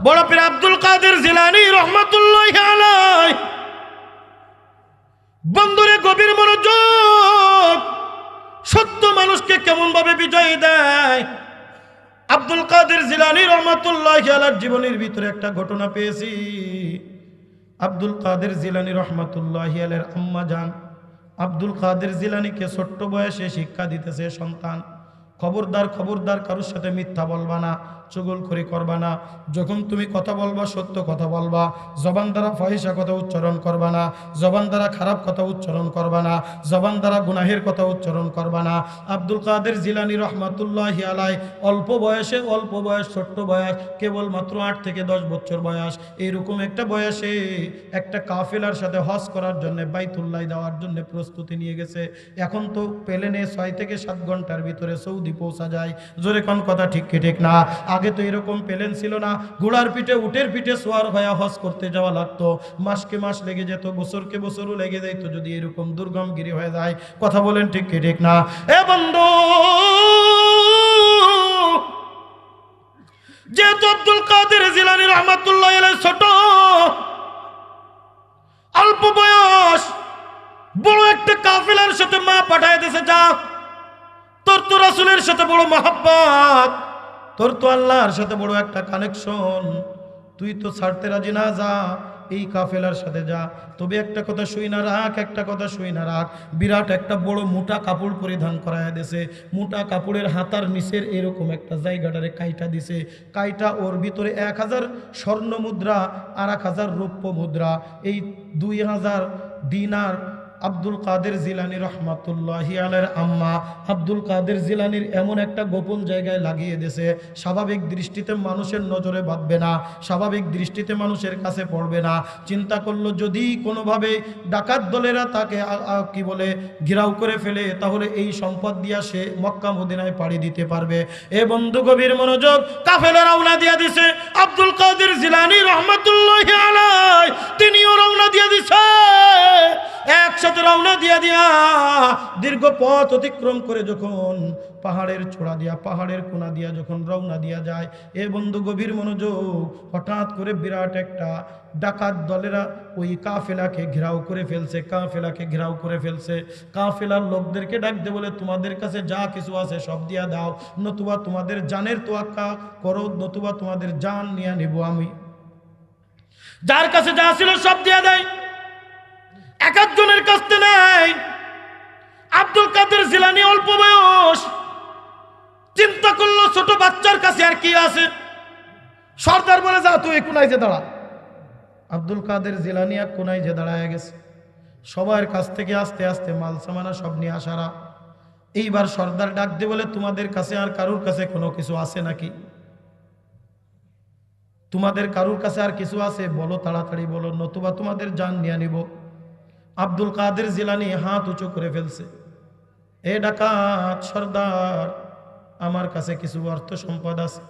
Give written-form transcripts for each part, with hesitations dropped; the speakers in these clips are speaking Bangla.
বড় পীর আব্দুল কাদের জিলানী রহমাতুল্লাহি আলাইহি। বন্ধুরে গভীর মনোযোগ, সত্য মানুষকে কেমন ভাবে বিজয় দেয়। আব্দুল কাদের জিলানী রহমাতুল্লাহি আলাইহির জীবনের ভিতরে একটা ঘটনা পেয়েছি। আব্দুল কাদের জিলানী রহমাতুল্লাহি আলাইহির আম্মা জান আব্দুল কাদের জিলানীকে ছোট্ট বয়সে শিক্ষা দিতেছে, সন্তান খবরদার খবরদার কারোর সাথে মিথ্যা বলবা না, চুগলখড়ি করবা না। যখন তুমি কথা বলবা সত্য কথা বলবা, জবান দ্বারা ফাহিশা কথা উচ্চারণ করবা না, জবান দ্বারা খারাপ কথা উচ্চারণ করবা না, জবান দ্বারা গুনাহের কথা উচ্চারণ করবা না। আব্দুল কাদের জিলানী রহমাতুল্লাহি আলাইহি অল্প বয়স, ছোট্ট বয়স, কেবলমাত্র 8 থেকে 10 বছর বয়স, এইরকম একটা বয়সে একটা কাফেলার সাথে হজ করার জন্য বাইতুল্লাহ যাওয়ার জন্য প্রস্তুতি নিয়ে গেছে। এখন তো প্লেনে 6 থেকে 7 ঘন্টার ভিতরে সৌদি পৌঁছা যায়। জোরে কোন কথা ঠিক কি ঠিক না? আগে তো এরকম প্লেন ছিল না, ঘোড়ার পিঠে উটের পিঠে সোয়ার হয়ে হজ করতে যাওয়া লাগতো। মাসকে মাস লেগে যেত, বছরকে বছরও লেগে যেত যদি এরকম দুর্গমগিরি হয়ে যায়। কথা বলেন ঠিক কি ঠিক না? এ বন্ধু, যেহেতু আব্দুল কাদের জিলানী রহমাতুল্লাহি আলাইহি ছোট, অল্প বয়স, বড় একটা কাফেলার সাথে মা পাঠায় দিয়েছে, যা তোর তো রাসূলের সাথে বড় মহব্বত, তোর তো আল্লাহর সাথে বড় একটা কানেকশন, তুই তো ছাড়তে রাজি না, যা এই কাফেলার সাথে যা। তবে একটা কথা শুই না রাখ, বিরাট একটা বড় মোটা কাপড় পরিধান করায় দিয়েছে। মোটা কাপড়ের হাতার নিচের এরকম একটা জায়গাটারে কাইটা দিছে। কাইটা ওর ভিতরে 1000 স্বর্ণ মুদ্রা আর 1000 রৌপ্য মুদ্রা, এই 2000 দিনার আব্দুল কাদের জিলানী রহমাতুল্লাহি আলাইহির আম্মা আব্দুল কাদের জিলানীর এমন একটা গোপন জায়গায় লাগিয়ে দিয়েছে, স্বাভাবিক দৃষ্টিতে মানুষের নজরে বাঁধবে না, স্বাভাবিক দৃষ্টিতে মানুষের কাছে পড়বে না। চিন্তা করলো যদি কোনোভাবে ডাকাত দলেরা তাকে কি বলে ঘেরাও করে ফেলে, তাহলে এই সম্পদ দিয়া সে মক্কা মদিনায় পাড়ি দিতে পারবে। এ বন্ধু গভীর মনোযোগ, কাফেলা রওনা দিয়া দিছে। আব্দুল কাদের জিলানী রহমাতুল্লাহি আলাইহি তিনিও রওনা দিয়া দিছে। একসাথে রওনা দিয়া দীর্ঘ পথ অতিক্রম করে যখন পাহাড়ের চূড়া দিয়া, পাহাড়ের কোনা দিয়া যখন রওনা দিয়া যায়, এ বন্ধু গভীর মনোযোগ, হঠাৎ করে বিরাট একটা ডাকাত দলেরা ওই কাফেলাকে ঘেরাও করে ফেলছে। কাফেলার লোকদেরকে ডাকতে বলে, তোমাদের কাছে যা কিছু আছে সব দিয়া দাও, নতুবা তোমাদের জানের তোয়াক্কা করো, নতুবা তোমাদের জান নিয়ে নিব আমি। যার কাছে যা ছিল সব দিয়া দেয়, এক একজনের কাছে নেই। আব্দুল কাদের জিলানী অল্প বয়স, চিন্তা করলো ছোট বাচ্চার কাছে আর কি আছে। সর্দার বলে, যা তুই কোনায় যে দাঁড়া। আব্দুল কাদের জিলানী এক কোনায় যে দাঁড়ায় গেছে। সবার কাছ থেকে আস্তে আস্তে মাল সামানা সব নিয়ে আসারা। এইবার সর্দার ডাক দিয়ে বলে, তোমাদের কাছে আর কারুর কাছে কোনো কিছু আছে নাকি? তোমাদের কারুর কাছে আর কিছু আছে বলো, তাড়াতাড়ি বলো, নতুবা তোমাদের জান নিয়ে নিব। আব্দুল কাদের জিলানী হাত উঁচু করে ফেলছে। এ ডাকাত সর্দার, আমার কাছে কিছু অর্থ সম্পদ আছে।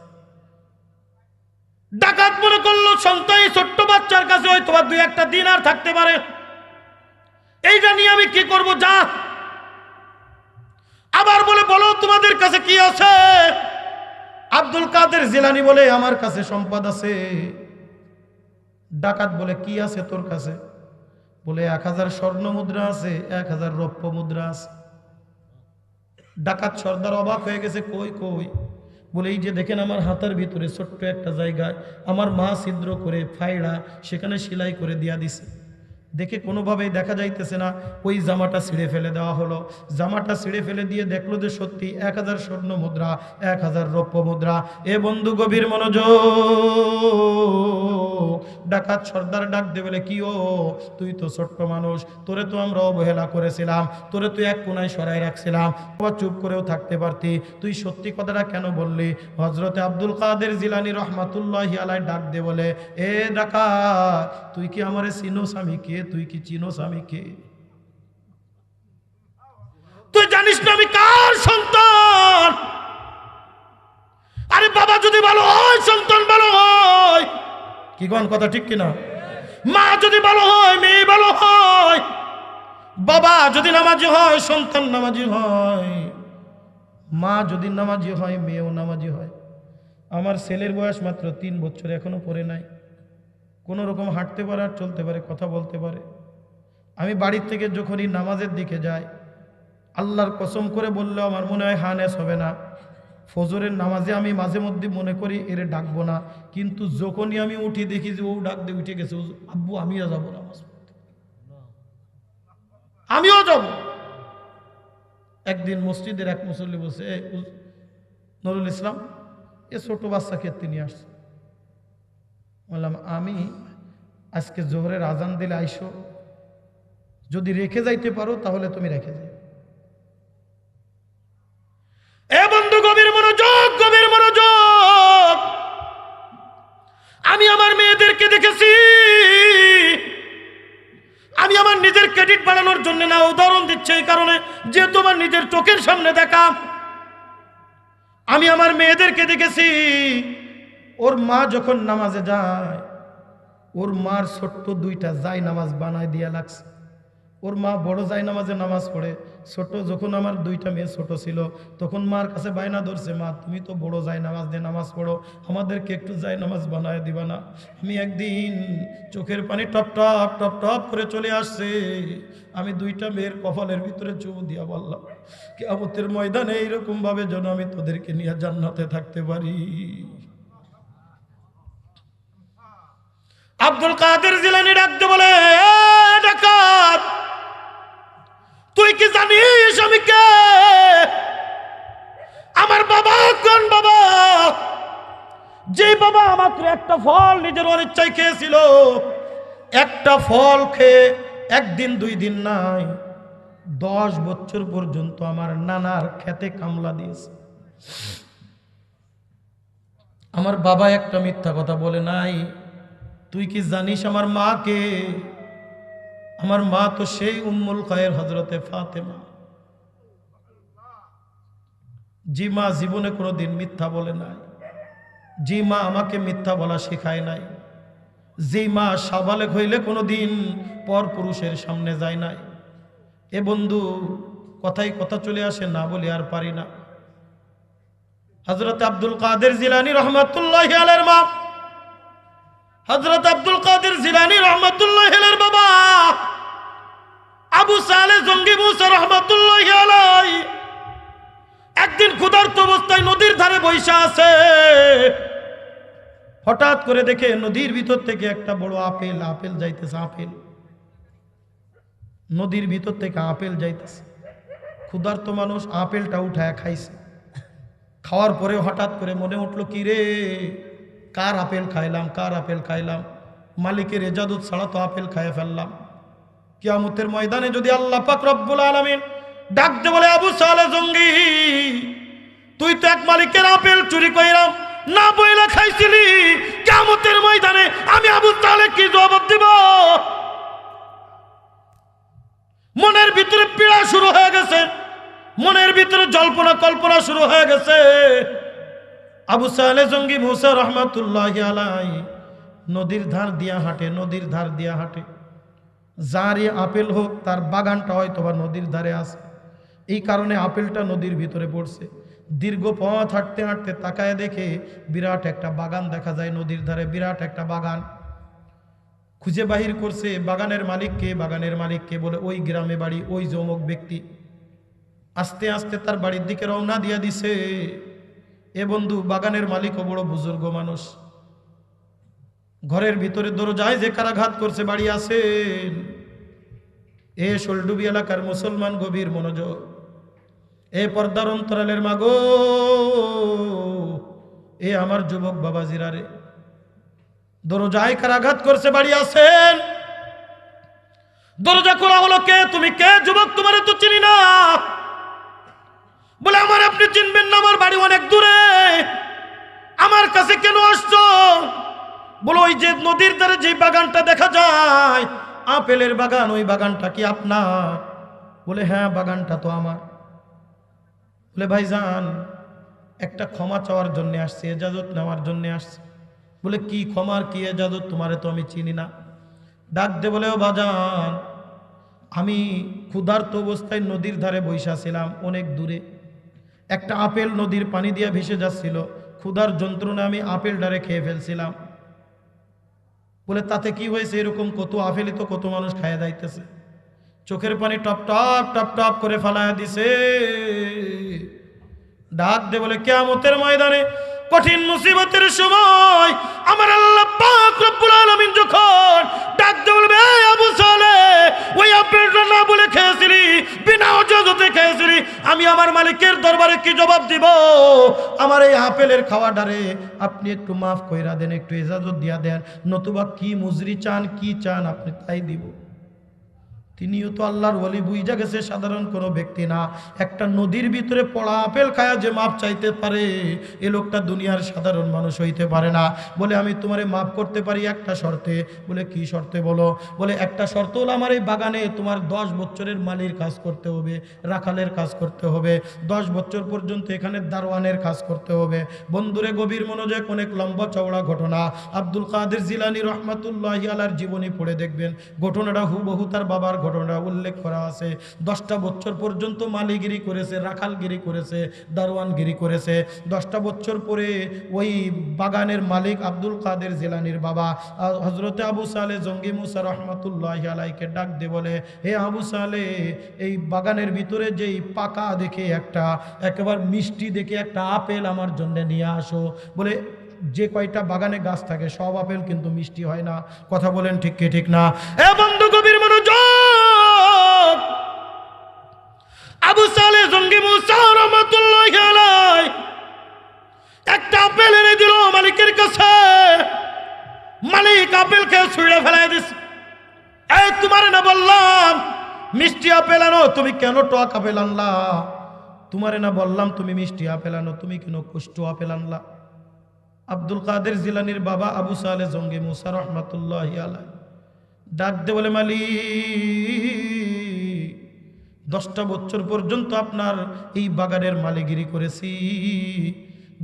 ডাকাত মনে করলো সন্তান ছোট্ট বাচ্চার কাছে হয়তো 2-1 দিনার থাকতে পারে, এইটা নিয়ে আমি কি করব, যা। আবার বলে, বলো তোমাদের কাছে কি আছে? আব্দুল কাদের জিলানী বলে, আমার কাছে সম্পদ আছে। ডাকাত বলে, কি আছে তোর কাছে? বলে, 1000 স্বর্ণ মুদ্রা আছে, 1000 রৌপ্য মুদ্রা আছে। ডাকাত সর্দার অবাক হয়ে গেছে, কই কই? বলে, এই যে দেখেন আমার হাতের ভিতরে ছোট্ট একটা জায়গায় আমার মা ছিদ্র করে ফাইড়া সেখানে সেলাই করে দিয়া দিছে। দেখে কোনোভাবেই দেখা যাইতেছে না, ওই জামাটা ছিঁড়ে ফেলে দেওয়া হলো। জামাটা ছিঁড়ে ফেলে দিয়ে দেখলো যে সত্যি 1000 স্বর্ণ মুদ্রা, 1000 রৌপ্য মুদ্রা। এ বন্ধু গভীর মনোযোগ, ডাকাত সর্দার ডাক দে বলে, কি ও, তুই তো ছোট্ট মানুষ, তোরে তো আমরা অবহেলা করেছিলাম, তোরে তুই এক কোনায় সরাই রাখছিলাম, চুপ করেও থাকতে পারতি, তুই সত্যি কথাটা কেন বললি? হযরতে আব্দুল কাদের জিলানী রহমাতুল্লাহি আলাইহি ডাক দে বলে, এ ডাকাত, তুই কি আমারে চিনোস? আমি কে? তুই কি চিনোস আমি কে? তুই জানিস না আমি কার সন্তান? আরে বাবা যদি ভালো হয়, সন্তান ভালো হয়, কি কোন কথা ঠিক কিনা? মা যদি ভালো হয়, মেয়ে ভালো হয়, বাবা যদি নামাজি হয়, সন্তান নামাজি হয়, মা যদি নামাজি হয়, মেয়েও নামাজি হয়। আমার ছেলের বয়স মাত্র 3 বছর, এখনো পড়ে নাই, কোনো রকম হাঁটতে পারে আর চলতে পারে, কথা বলতে পারে। আমি বাড়ির থেকে যখনই নামাজের দিকে যাই, আল্লাহর কসম করে বললেও আমার মনে হয় হানেস হবে না। ফজরের নামাজে আমি মাঝে মধ্যে মনে করি এরে ডাকবো না, কিন্তু যখনই আমি উঠি দেখি যে ও ডাক দিয়ে উঠে গেছে, আব্বু আমিও যাবো নামাজ পড়তে, আমিও যাব। একদিন মসজিদের এক মুসল্লি বলছে, নুরুল ইসলাম এ ছোট বাচ্চাকে তিনি আসছে। বললাম আমি আজকে জোহরের আজান দিলে আইসো, যদি রেখে যাইতে পারো তাহলে তুমি রেখে যাও। এ বন্ধু গভীর মনোযোগ, গভীর মনোযোগ। আমি আমার মেয়েদেরকে দেখেছি, আমি আমার নিজের ক্রেডিট বাড়ানোর জন্য না, উদাহরণ দিচ্ছে এই কারণে যে তোমার নিজের চোখের সামনে দেখা। আমি আমার মেয়েদেরকে দেখেছি, ওর মা যখন নামাজে যায়, ওর মার ছোট্ট 2টা জায় নামাজ বানায় দিয়া লাগছে। ওর মা বড় জায় নামাজে নামাজ পড়ে, ছোট যখন আমার 2টা মেয়ে ছোট ছিল তখন মার কাছে বায়না ধরছে, মা তুমি তো বড় জায় নামাজ দিয়ে নামাজ পড়ো, আমাদেরকে একটু জায় নামাজ বানায় দিবা না। আমি একদিন চোখের পানি টপ টপ টপ টপ করে চলে আসছে, আমি 2টা মেয়ের কপালের ভিতরে চুমু দিয়া বললাম, কিয়ামতের ময়দানে এইরকম ভাবে যেন আমি তোদেরকে নিয়ে জান্নাতে থাকতে পারি। আব্দুল কাদের জিলানী ডাকতে বলে, ডাকাত তুই কি জানিস আমি কে? আমার বাবা কোন বাবা? যে বাবা মাত্র একটা ফল নিজের অনিচ্ছায় খেয়েছিল, একটা ফল খেয়ে 1 দিন 2 দিন নাই, 10 বছর পর্যন্ত আমার নানার খেতে কামলা দিয়েছে। আমার বাবা একটা মিথ্যা কথা বলে নাই। তুই কি জানিস আমার মা কে? আমার মা তো সেই উম্মুল খায়ের হযরতে ফাতেমা। জি মা জীবনে কোনোদিন মিথ্যা বলে নাই, জি মা আমাকে মিথ্যা বলা শেখায় নাই, যে মা সাবালেক হইলে কোনোদিন পর পুরুষের সামনে যায় নাই। এ বন্ধু কথাই কথা চলে আসে, না বলি আর পারি না। হযরত আব্দুল কাদের জিলানী রহমাতুল্লাহি আলাইহির মা, হযরত আব্দুল কাদের জিলানী রহমাতুল্লাহি আলাইহির বাবা আবু সালেহ জঙ্গি মুসা রহমাতুল্লাহি আলাইহি একদিন ক্ষুধার্ত অবস্থায় নদীর ধারে বসে আছে। হঠাৎ করে দেখে নদীর ভিতর থেকে একটা বড় আপেল যাইতেছে। আপেল নদীর ভিতর থেকে আপেল যাইতেছে। ক্ষুধার্ত মানুষ আপেলটা উঠায় খাইছে। খাওয়ার পরে হঠাৎ করে মনে উঠলো, কি রে কার আপেল খাইলাম, কার আপেল খাইলাম, মালিকের ইজাজত ছাড়া তো আপেল খাইয়ে ফেললাম। কিয়ামতের ময়দানে যদি আল্লাহ পাক রব্বুল আলামিন ডাকতে বলে, আবু সালেহ জঙ্গি তুই তো এক মালিকের আপেল চুরি কইরাম না বইলা খাইছিলি, কিয়ামতের ময়দানে আমি আবু সালেহ কি জবাব দিব? মনের ভিতরে পীড়া শুরু হয়ে গেছে, মনের ভিতরে জল্পনা কল্পনা শুরু হয়ে গেছে। আবু সালেহ জঙ্গি মুসা রহমাতুল্লাহি আলাইহি নদীর ধার দিয়া হাঁটে, নদীর ধার দিয়া হাঁটে। যারই আপেল হোক তার বাগানটা হয়তো বা নদীর ধারে আছে, এই কারণে আপেলটা নদীর ভিতরে পড়ছে। দীর্ঘ পথ হাঁটতে হাঁটতে তাকায় দেখে বিরাট একটা বাগান দেখা যায় নদীর ধারে, বিরাট একটা বাগান। খুঁজে বাহির করছে বাগানের মালিককে, বাগানের মালিককে বলে ওই গ্রামে বাড়ি, ওই যমক ব্যক্তি। আস্তে আস্তে তার বাড়ির দিকে রওনা দিয়া দিছে। এ বন্ধু বাগানের মালিকও বড় বুজুর্গ মানুষ। ঘরের ভিতরে দরজায় যে কারাঘাত করছে, বাড়ি আছেন? এ শোলডুবি এলাকার মুসলমান গভীর মনোযোগ, এ পর্দার অন্তরালের মাগো, এ আমার যুবক বাবাজিরা রে, দরজায় কারাঘাত করছে, বাড়ি আছেন? দরজা খোলা হলো, কে তুমি? কে যুবক, তোমারে তো চিনি না। বলে আমার আপনি চিনবেন না, আমার বাড়ি অনেক দূরে, আমার কাছে কেন আসছো? বলো ওই যে নদীর ধারে যে বাগানটা দেখা যায় আপেলের বাগান, ওই বাগানটা কি আপনার? বলে হ্যাঁ বাগানটা তো আমার। বলে ভাইজান একটা ক্ষমা চাওয়ার জন্য আসছে, এজাজত নেওয়ার জন্য আসছে। বলে কি ক্ষমার কি এজাজত, তোমারে তো আমি চিনি না। ডাক দে বলে, ও বাজান আমি ক্ষুধার্ত অবস্থায় নদীর ধারে বৈশা ছিলাম, অনেক দূরে একটা আপেল নদীর পানি দিয়ে ভেসে যাচ্ছিল, ক্ষুধার যন্ত্রণা আমি আপেলটারে খেয়ে ফেলছিলাম। বলে তাতে কি হয়েছে? এরকম কত আপেলই তো কত মানুষ খাইয়া যাইতেছে। চোখের পানি টপ টপ টপ টপ করে ফালায়া দিছে। ডাক দে বলে, কিয়ামতের ময়দানে কঠিন মুসিবতের সময় আমার আল্লাহ পাক রব্বুল আলামিন যখন ডাক দে বলবে, এই আবু সালেহ, ওই আপেলটা না বলে খেয়েছিলি, বিনা ইজাজতে খেয়েছিলি, আমি আমার মালিকের দরবারে কি জবাব দিব? আমার এই আপেলের খাওয়াটারে আপনি একটু মাফ কইরা দেন, একটু ইজাজত দিয়া দেন, নতুবা কি মুজরি চান, কি চান আপনি তাই দিব। তিনিও তো আল্লাহর ওলি, বুঝা গেছে সাধারণ কোনো ব্যক্তি না। একটা নদীর ভিতরে পড়া আপেল খায়া যে মাপ চাইতে পারে, এ লোকটা দুনিয়ার সাধারণ মানুষ হইতে পারে না। বলে, আমি তোমারে মাফ করতে পারি একটা শর্তে। বলে, কি শর্তে বলো? বলে, একটা শর্ত হলো আমার এই বাগানে তোমার 10 বছরের মালির কাজ করতে হবে, রাখালের কাজ করতে হবে, 10 বছর পর্যন্ত এখানে দারোয়ানের কাজ করতে হবে। বন্ধুরে, গভীর মনোযোগ, অনেক লম্বা চওড়া ঘটনা। আব্দুল কাদের জিলানী রহমাতুল্লাহি আলাইহির জীবনী পড়ে দেখবেন, ঘটনাটা হুবহু তার বাবার ঘটনা উল্লেখ করা আছে। 10টা বছর পর্যন্ত মালিগিরি করেছে, রাখালগিরি করেছে, দারোয়ানগিরি করেছে। 10টা বছর পরে ওই বাগানের মালিক আব্দুল কাদের জিলানীর বাবা হযরতে আবু সালেহ জঙ্গি মুসা রহমাতুল্লাহি আলাইহিকে ডাক দিয়ে বলে, হে আবু সালেহ, এই বাগানের ভিতরে যেই পাকা দেখে একটা একেবারে মিষ্টি দেখে একটা আপেল আমার জন্য নিয়ে আসো। বলে, যে কয়টা বাগানে গাছ থাকে সব আপেল কিন্তু মিষ্টি হয় না। কথা বলেন ঠিক কি ঠিক না? এ বন্ধু, গভীর মনোযোগ। আবু সালেহ জঙ্গি মুসা রহমাতুল্লাহি আলাইহি একটা আপেল এনে দিল মালিকের কাছে। মালিক আপেল খেয়ে ছুঁড়ে ফেলাই দিছে। এই, তোমার না বললাম মিষ্টি আপেল আনো, তুমি কেন টক আপেল আনলা? তোমারে না বললাম তুমি মিষ্টি আপেল আনো, তুমি কেন কুষ্ঠ আপেল আনলা? আব্দুল কাদের জিলানীর বাবা আবু সালেহ জঙ্গি মুসা রহমাতুল্লাহি আলাইহি ডাক দে বলে, মালিক, 10টা বছর পর্যন্ত আপনার এই বাগানের মালিগিরি করেছি,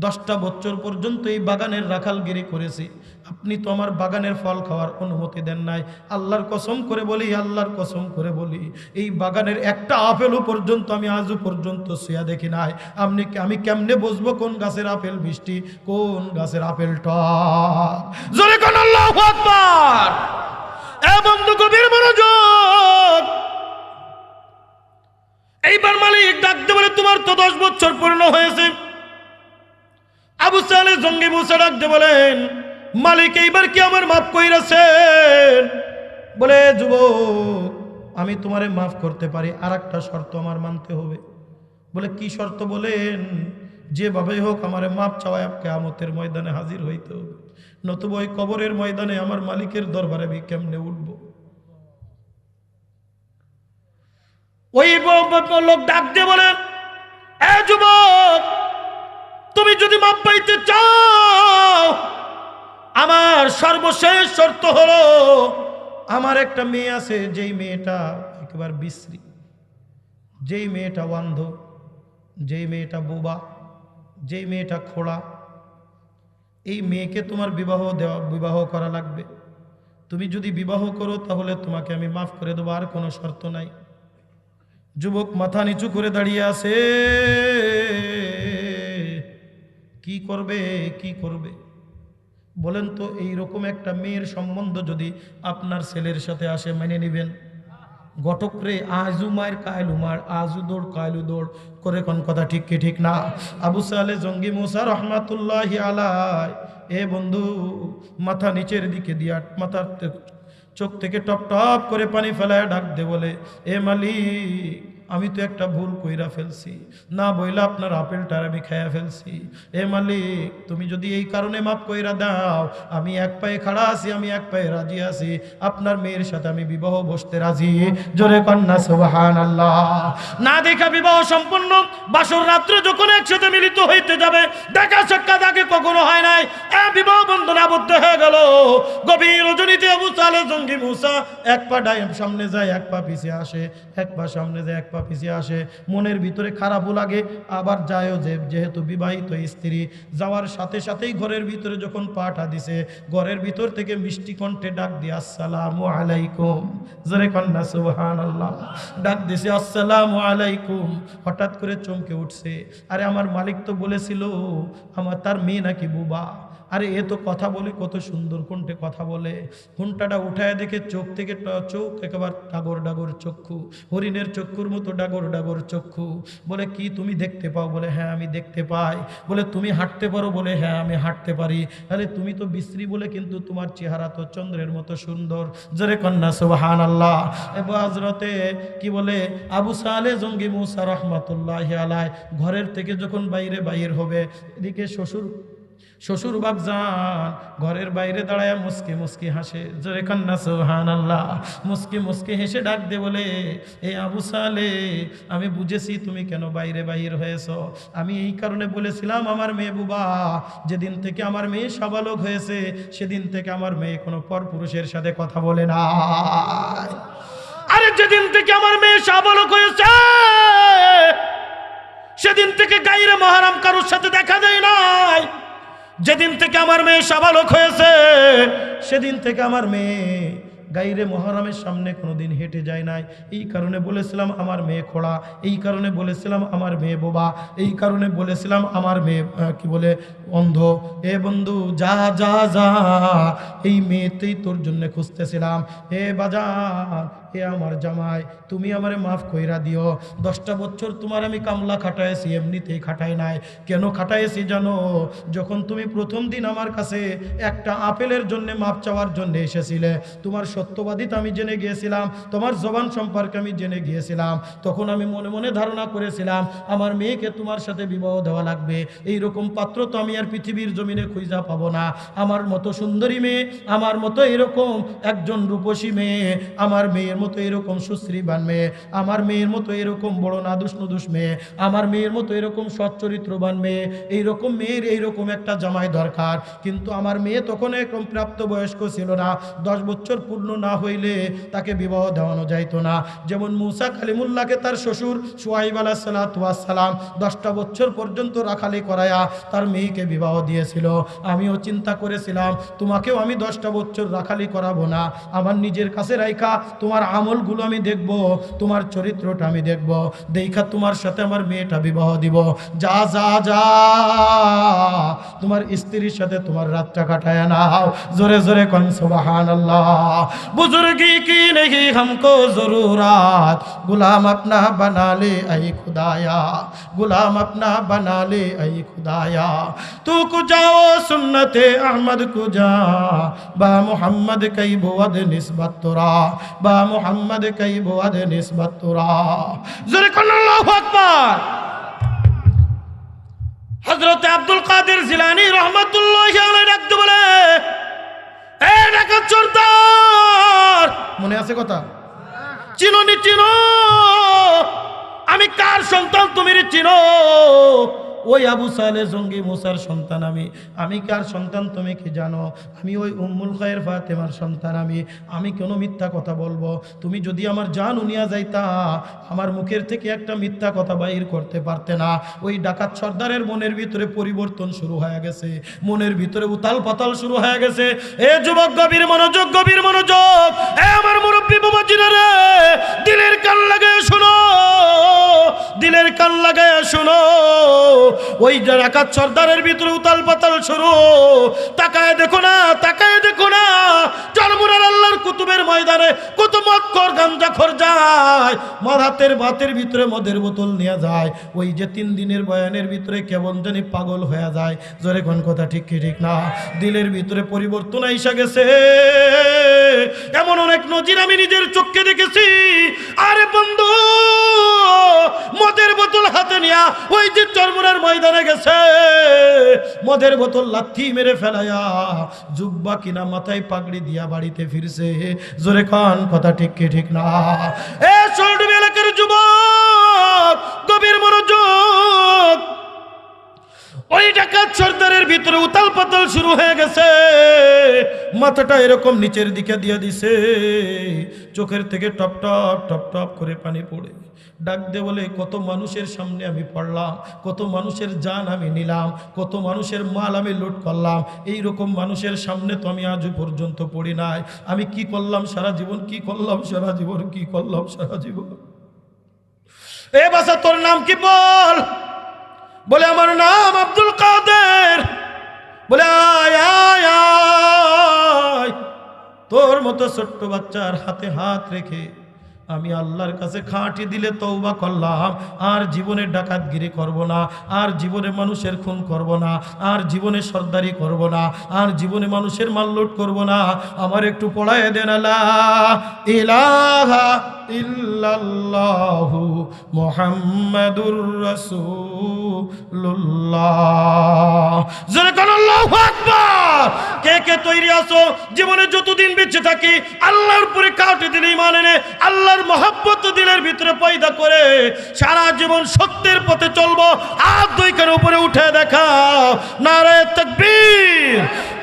10টা বছর পর্যন্ত এই বাগানের রাখালগিরি করেছি, আপনি তো আমার বাগানের ফল খাওয়ার অনুমতি দেন নাই। আল্লাহর কসম করে বলি, আল্লাহর কসম করে বলি, এই বাগানের একটা আপেলও পর্যন্ত আমি আজও পর্যন্ত ছুঁয়া দেখি নাই। আমি কেমনে বুঝবো কোন গাছের আপেল মিষ্টি, কোন গাছের আপেল টক? জোরে কোন আল্লাহু আকবার। এ বন্ধু, গভীর মনোযোগ। এইবার মালিক ডাকতে বলে, তোমার তো 10 বছর পূর্ণ হয়েছে। আবু সালেহ জঙ্গি মুসা ডাকতে বলেন, মালিক, এইবার কি আমার মাফ কইরাছেন? বলে, যুবক, আমি তোমারে মাফ করতে পারি, আর একটা শর্ত আমার মানতে হবে। বলে, কি শর্ত বলেন? যেভাবে হোক আমারে মাফ চাওয়ায় কিয়ামতের ময়দানে হাজির হইতে হবে, নতুবা ওই কবরের ময়দানে আমার মালিকের দরবারে আমি কেমনে উঠব? ওই লোক ডাক দিয়ে বলে, এ যুবক, তুমি যদি মাপ পাইতে চাও, আমার সর্বশেষ শর্ত হলো, আমার একটা মেয়ে আছে, যেই মেয়েটা একেবারে বিশ্রী, যেই মেয়েটা অন্ধ, যেই মেয়েটা বোবা, যেই মেয়েটা খোড়া, এই মেয়েকে তোমার বিবাহ করা লাগবে। তুমি যদি বিবাহ করো তাহলে তোমাকে আমি মাফ করে দেবো, আর কোনো শর্ত নাই। যুবক মাথা নিচু করে দাঁড়িয়ে আছে, কি করবে, কি করবে বলেন তো? এইরকম একটা মেয়ের সম্বন্ধ যদি আপনার ছেলের সাথে আসে, মেনে নেবেন? ঘটক রে, আজু মায়ের কায়লু মার, আজু দৌড় কায়লু দৌড় করে, কোন কথা ঠিক কি ঠিক না? আবু সালেহ জঙ্গি মুসা রহমাতুল্লাহি আলাইহি, এ বন্ধু, মাথা নিচের দিকে দিয়া মাথার চোখ থেকে টপ টপ করে পানি ফেলায় ডাক দে বলে, এ মালিক, আমি তো একটা ভুল কইরা ফেলছি, না বইলা আপনার আপেলটা আমি খাইয়া ফেলছি। এ মালিক, তুমি যদি এই কারণে মাফ কইরা দাও, আমি এক পায়ে খাড়া আছি, আমি এক পায়ে রাজি আছি, আপনার মেয়ের সাথে আমি বিবাহ বসতে রাজি। জোরে কন্যা সুবহানাল্লাহ। না দেখা বিবাহ সম্পন্ন, বাসর রাত্রে যখন একসাথে মিলিত হইতে যাবে, দেখা সাক্ষাৎ আগে কখনো হয় নাই, বিবাহ বন্ধনে আবদ্ধ হয়ে গেল। গভীর রজনীতে আবু সালেহ জঙ্গি মুসা এক পা সামনে যায়, এক পা পিছিয়ে আসে, এক পা সামনে যায়, এক পা পা পিছিয়ে আসে, মনের ভিতরে খারাপও লাগে, আবার যায়ও যেহেতু বিবাহিত স্ত্রী, যাওয়ার সাথে সাথেই ঘরের ভিতরে যখন পাটা দিছে, ঘরের ভিতর থেকে মিষ্টি কণ্ঠে ডাক দিয়ে আসসালামু আলাইকুম, জোরে কন্যা সুবহানাল্লাহ, ডাক দিছে আসসালামু আলাইকুম। হঠাৎ করে চমকে উঠছে, আরে আমার মালিক তো বলেছিল তার মেয়ে নাকি বুবা। আরে এ তো কথা বলে, কত সুন্দর কণ্ঠে কথা বলে। ঘুমটাটা উঠায় দেখে চোখ থেকে চোখ একেবারে ডাগর ডাগর চক্ষু, হরিণের চক্ষুর মতো ডাগর ডাগর চক্ষু। বলে কি তুমি দেখতে পাও? বলে হ্যাঁ আমি দেখতে পাই। বলে তুমি হাঁটতে পারো? বলে হ্যাঁ আমি হাঁটতে পারি। আরে তুমি তো বিশ্রী বলে, কিন্তু তোমার চেহারা তো চন্দ্রের মতো সুন্দর, জোরে কন্যা সুবহানাল্লাহ। এবার হযরতে কি বলে আবু সালে জঙ্গি মুসা রহমাতুল্লাহি আলাইহি ঘরের থেকে যখন বাইরে হবে, এদিকে শ্বশুর বাপজান ঘরের বাইরে দাঁড়ায় মুস্কি মুস্কি হাসে, জোরে কন্যা সুবহানাল্লাহ। মুস্কি মুস্কি হেসে ডাক দে বলে, এ আবু সালে, আমি বুঝেছি তুমি কেন বাইরে হয়েছ। আমি এই কারণে বলেছিলাম আমার মেয়ে বুবা। যেদিন থেকে আমার মেয়ে সাবালক হয়েছে, সেদিন থেকে আমার মেয়ে কোনো পরপুরুষের সাথে কথা বলে না। আরে যেদিন থেকে আমার মেয়ে সাবালক হয়েছে, সেদিন থেকে গায়রে মুহররম কারোর সাথে দেখা দেয় নাই। যেদিন থেকে আমার মেয়ে সাবালক হয়েছে, সেদিন থেকে আমার মেয়ে গায়রে মুহররমের সামনে কোনোদিন হেঁটে যায় নাই। এই কারণে বলেছিলাম আমার মেয়ে খোড়া, এই কারণে বলেছিলাম আমার মেয়ে বোবা, এই কারণে বলেছিলাম আমার মেয়ে কি বলে অন্ধ। এ বন্ধু যা যা যা, এই মেয়েতেই তোর জন্য খুঁজতেছিলাম। হে বাজান, এ আমার জামাই, তুমি আমারে মাফ কইরা দিও। 10টা বছর তোমার আমি কামলা খাটাইছি, এমনিতেই খাটাই নাই। কেন খাটাইছি জানো? যখন তুমি প্রথম দিন আমার কাছে একটা আপেলের জন্য মাপ চাওয়ার জন্য এসেছিলে, তোমার সত্যবাদিতা আমি জেনে গিয়েছিলাম, তোমার জবান সম্পর্কে আমি জেনে গিয়েছিলাম। তখন আমি মনে মনে ধারণা করেছিলাম আমার মেয়েকে তোমার সাথে বিবাহ দেওয়া লাগবে। এইরকম পাত্র তো আমি আর পৃথিবীর জমিনে খুঁজা পাবো না। আমার মতো সুন্দরী মেয়ে, আমার মতো এরকম একজন রূপসী মেয়ে, আমার মেয়ের মতো এরকম সুশ্রীবান মেয়ে, আমার মেয়ের মতো এরকম বড় নাদুস নুদুস মেয়ে, আমার মেয়ের মতো এরকম সচ্চরিত্রবান মেয়ে, এইরকম মেয়ের এইরকম একটা জামাই দরকার। কিন্তু আমার মেয়ে তখন এরকম প্রাপ্তবয়স্ক ছিল না। 10 বছর পূর্ণ না হইলে তাকে বিবাহ দেওয়ানো যাইতো না। যেমন মুসা কালিমুল্লাহকে তার শ্বশুর শুআইব আলাইহিস সালাতু ওয়াস সালাম 10টা বছর পর্যন্ত রাখালি করায়া তার মেয়েকে বিবাহ দিয়েছিল। আমিও চিন্তা করেছিলাম তোমাকেও আমি 10টা বছর রাখালি করাবো না, আমার নিজের কাছে রাইখা তোমার আমলগুলো আমি দেখব, তোমার চরিত্রটা আমি দেখব, দেখা তোমার সাথে আমার মেয়েটা বিবাহ দিব। যা যা যা, তোমার স্ত্রীর সাথে তোমার রাতটা কাটায় নাও। জোরে জোরে কন সুবহানাল্লাহ। बुजुर्गी की नहीं हमको जरूरत, गुलाम अपना बना ले ऐ खुदाया, गुलाम अपना बना ले ऐ खुदाया। तू को जाओ सुन्नते अहमद को जा, बा मोहम्मद कई बुअद निस्बत तुरा, बा मोहम्मद कई बुअद निस्बत तुरा। ज़ोरे कन अल्लाहु अकबर। हजरत अब्दुल कादिर जिलानी रहमतुल्लाहि अलैहि ডাকতে বলে, এ ডাকাত সর্দার, মনে আছে কথা? চিনো নি চিনো? আমি কার সন্তান তুমি চিনো? ওই আবু সালে জঙ্গি মুসার সন্তান আমি কার সন্তান তুমি কি জানো? আমি ওই উম্মুল খায়ের ফাতেমার সন্তান। আমি কোনো মিথ্যা কথা বলবো? তুমি যদি আমার জান উনিয়া যাইতা, আমার মুখের থেকে একটা মিথ্যা কথা বাইর করতে পারতে না। ওই ডাকাত সর্দারের মনের ভিতরে পরিবর্তন শুরু হয়ে গেছে, মনের ভিতরে উতাল পাতাল শুরু হয়ে গেছে। এ যুবক গভীর মনোযোগ, গভীর মনোযোগ। এ আমার মুরব্বী বাবাজিরা রে, দিলের কান লাগায় শোনো, দিলের কান লাগায় শোনো। ওই ডাকাত সর্দারের ভিতরে উতাল পাতাল শুরু। তাকায় দেখো না, তাকায় দেখো না, চরমুনার আল্লাহর কুতুবের ময়দানে কত মক্কর গাঞ্জাখোর যায়, মারাতের ভাতের ভিতরে মদের বোতল নিয়ে যায়। ওই যে 3 দিনের বয়ানের ভিতরে কেমন জানি পাগল হয়ে যায়। জোরে কোন কথা ঠিক কি ঠিক না? দিলের ভিতরে পরিবর্তন আইসা গেছে। এমন অনেক নজির আমি নিজের চোখে দেখেছি। আরে বন্ধু, মদের বোতল হাতে নিয়া ওই যে চরমুনার ময়দানে গেছে, মদের বোতল লাথি মেরে ফেলায়া জুব্বা কিনা মাথায় পাগড়ি দিয়া বাড়িতে ফিরছে। জোরে কান কথা ঠিক কি ঠিক না? এ সোলডুবি এলাকার যুবক, গভীর মনোযোগ। ওই ডাকাত সর্দারের দিলের ভিতরে উতাল পাতাল শুরু হয়ে গেছে, মাথাটা এরকম নিচের দিকে দিয়ে দিছে, চোখের থেকে টপ টপ টপ টপ করে পানি পড়ে। ডাক দে বলে, কত মানুষের সামনে আমি পড়লাম, কত মানুষের জান আমি নিলাম, কত মানুষের মাল আমি লুট করলাম, এই রকম মানুষের সামনে তো আমি আজও পর্যন্ত পড়ি নাই। আমি কি করলাম সারা জীবন, কি করলাম সারা জীবন, কি করলাম সারা জীবন। এ বাসা তোর নাম কি বল? বলে আমার নাম আব্দুল কাদের। বলে আয় আয় আয়, তোর মতো ছোট্ট বাচ্চার হাতে হাত রেখে আমি আল্লাহর কাছে খাঁটি দিলে তওবা করলাম, আর জীবনে ডাকাতগিরি করব না, আর জীবনে মানুষের খুন করব না, আর জীবনে সর্দারি করব না, আর জীবনে মানুষের মাল লুট করব না। আমার একটু পড়ায় দেন লা ইলাহা ইল্লাল্লাহু মুহাম্মাদুর রাসূলুল্লাহ। জোরে কোন আল্লাহু আকবার। কে কে তৈরি আছো জীবনে যতদিন বেঁচে থাকি আল্লাহর উপরে কাউকে দিলে ঈমান এনে আল্লাহর মহব্বত দিলের ভিতরে পয়দা করে সারা জীবন সত্যের পথে চলবো? হাত দুই কার উপরে উঠে দেখাও, নারে তাকবীর।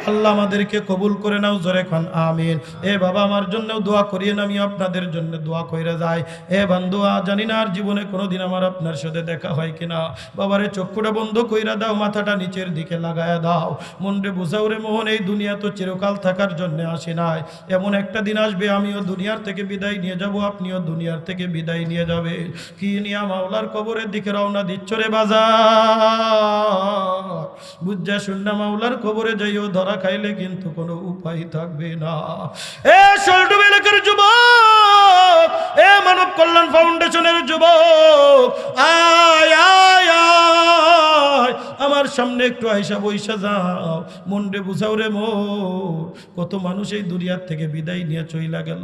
আল্লাহ আমাদেরকে কবুল করে নাও, জোরে খান আমিন। এ বাবা আমার জন্যও দোয়া করিয়েন, আমি আপনাদের জন্য দোয়া কইরা যাই। এ বন্ধু জানি না আর জীবনে কোনোদিন আমার আপনার সাথে দেখা হয় কিনা। বাবারে চক্ষুটা বন্ধ কইরা দাও, মাথাটা নিচের দিকে লাগায়া দাও, মনরে বুঝাও রে মোহন, এই দুনিয়া তো চিরকাল থাকার জন্য আসি নাই। এমন একটা দিন আসবে আমিও দুনিয়ার থেকে বিদায় নিয়ে যাব, আপনিও দুনিয়ার থেকে বিদায় নিয়ে যাবে। কি নিয়া মাওলার কবরের দিকে রওনা দিচ্ছ রে বাজার? বুঝা শুননা মাওলার কবরে যাইও, ধরা খাইলে কিন্তু কোনো উপায় থাকবে না। এ সল্টু এলাকার যুবক, এ মানব কল্যাণ ফাউন্ডেশনের যুবক, আয় আয় আয়, আমার সামনে একটু আইসা বইসা যাও, মনরে বুঝাও রে মোর। কত মানুষ এই দুনিয়ার থেকে বিদায় নিয়ে চইলা গেল,